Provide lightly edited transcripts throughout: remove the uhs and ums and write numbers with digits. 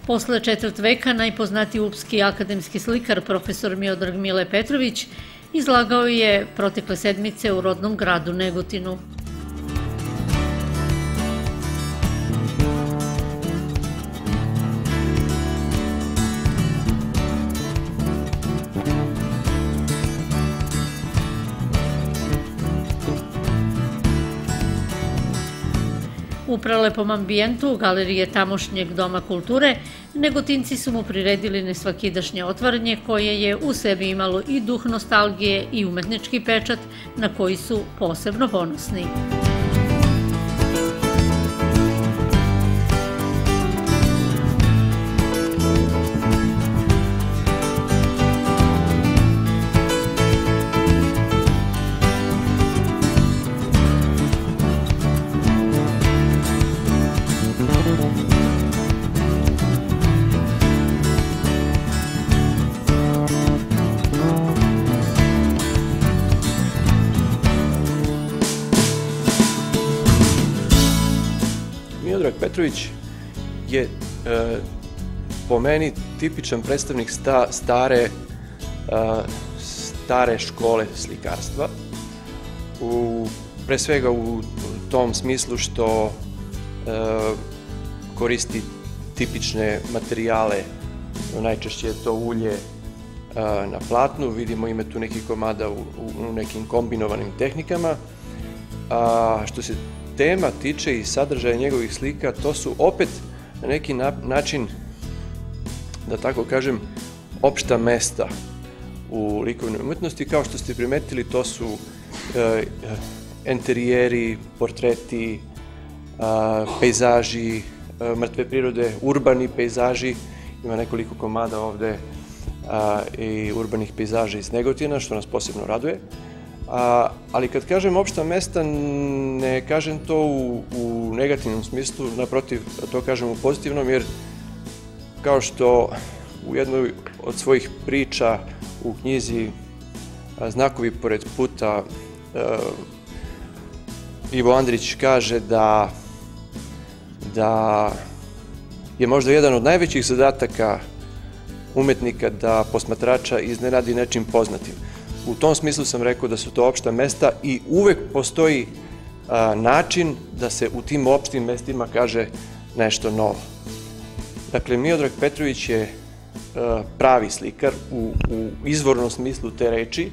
Posle četvrt veka najpoznatiji upski akademski slikar profesor Miodrag Mile Petrović izlagao je protekle sedmice u rodnom gradu Negotinu. U prelepom ambijentu galerije tamošnjeg Doma kulture, Negotinci su mu priredili nesvakidašnje otvaranje koje je u sebi imalo i duh nostalgije i umetnički pečat na koji su posebno ponosni. Miodrag Petrović je po meni tipičan predstavnik stare škole slikarstva, pre svega u tom smislu što koristi tipične materijale, najčešće je to ulje na platnu, vidimo ima tu nekih komada u nekim kombinovanim tehnikama. Što se tema tiče i sadržaja njegovih slika, to su opet na neki način, da tako kažem, opšta mesta u likovnoj umetnosti. Kao što ste primetili, to su enterijeri, portreti, pejzaži, mrtve prirode, urbani pejzaži. Ima nekoliko komada ovde i urbanih pejzaža iz Negotina, što nas posebno raduje. Ali kad kažem opšta mesta, ne kažem to u negativnom smislu, naprotiv, to kažem u pozitivnom, jer kao što u jednoj od svojih priča u knjizi Znakovi pored puta Ivo Andrić kaže da je možda jedan od najvećih zadataka umetnika da posmatrača iznenadi nečim poznatim. U tom smislu sam rekao da su to opšta mesta i uvek postoji način da se u tim opštim mestima kaže nešto novo. Dakle, Miodrag Petrović je pravi slikar u izvornom smislu te reči.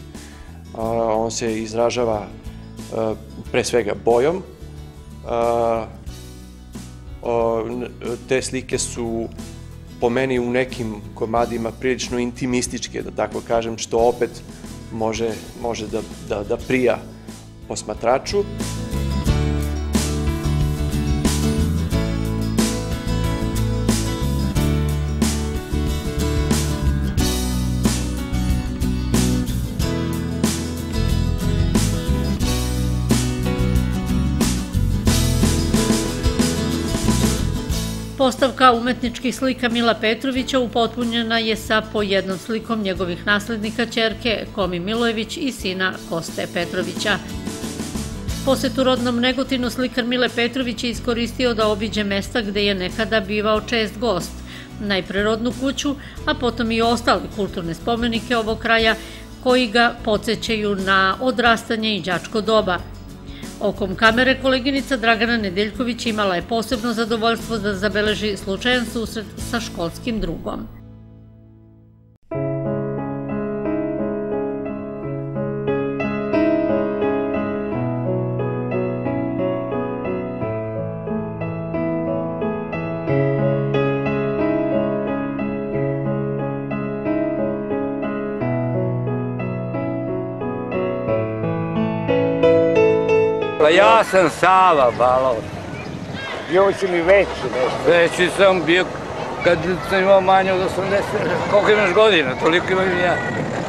On se izražava pre svega bojom. Te slike su po meni u nekim komadima prilično intimističke, da tako kažem, što opet može da prija posmatraču. Postavka umetničkih slika Mila Petrovića upotpunjena je sa po jednom slikom njegovih naslednika ćerke Komi Milojević i sina Koste Petrovića. Posetu rodnom Negotinu slikar Mile Petrović je iskoristio da obiđe mesta gde je nekada bivao čest gost, najpre rodnu kuću, a potom i ostale kulturne spomenike ovog kraja koji ga podsjećaju na odrastanje i đačko doba. Okom kamere koleginica Dragana Nedeljković imala je posebno zadovoljstvo da zabeleži slučajan susret sa školskim drugom. Pa ja sam Sava Balov. Bio si li veći nešto? Veći sam bio kad sam imao manje od 80. Koliko imaš godina, toliko imam i ja.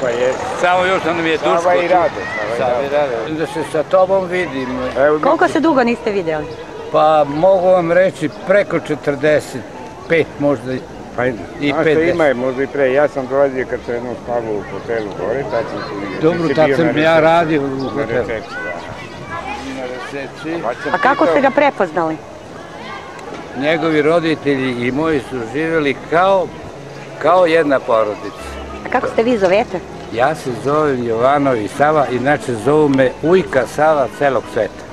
Pa je. Samo još nam je Duško. Sava i Rade. Sava i Rade. Da se sa tobom vidim. Koliko se dugo niste vidjeli? Pa mogu vam reći preko 45 možda i 50. Što ima je možda i pre. Ja sam dolazio kad sam jednom spavao u hotelu gore, tad sam tu vidio. Dobro, tad sam ja radio u hotelu. A kako ste ga prepoznali? njegovi roditelji i moji su živjeli kao jedna porodica. A kako ste vi zovete? Ja se zovem Jovanović Sava, inače zovu me ujka Sava celog sveta.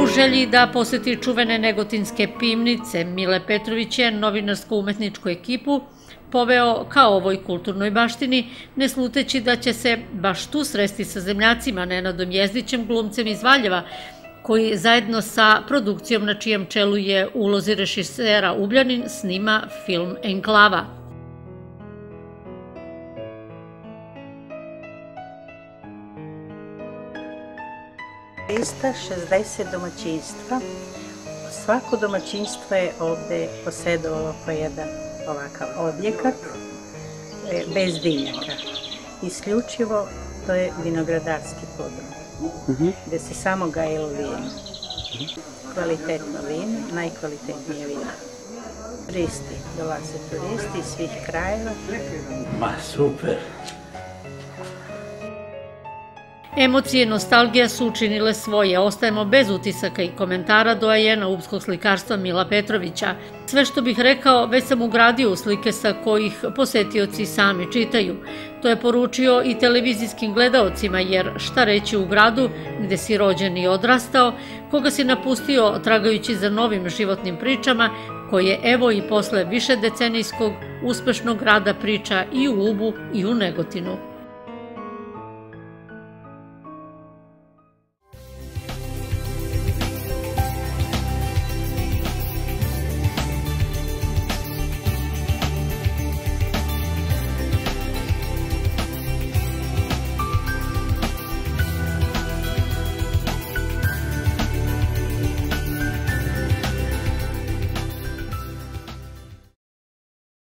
U želji da poseti čuvene negotinske pivnice, Mile Petrović je novinarsko-umetničku ekipu poveo ka ovoj kulturnoj baštini, ne sluteći da će se baš tu sresti sa zemljacima Nenadom Jezdićem, glumcem iz Valjeva, koji zajedno sa produkcijom na čijem čelu je u ulozi režisera Ugljanin snima film Enklava. Ista 60 domaćinstva. Svako domaćinstvo je ovde posedovalo po jedan ovakav objekat bez dimnjaka. Isključivo to je vinogradarski podrum, gde se samo gajilo vino. Kvalitetno vino, najkvalitetnije vino. Turisti, dolaze turisti iz svih krajeva. Ma super! Emocije i nostalgija su učinile svoje. Ostajemo bez utisaka i komentara doajena upskog slikarstva Mila Petrovića. Sve što bih rekao već sam ugradio u slike sa kojih posetioci sami čitaju. To je poručio i televizijskim gledaocima, jer šta reći u gradu gde si rođen i odrastao, koga si napustio tragajući za novim životnim pričama, koje evo i posle višedecenijskog uspešnog rada priča i u Ubu i u Negotinu.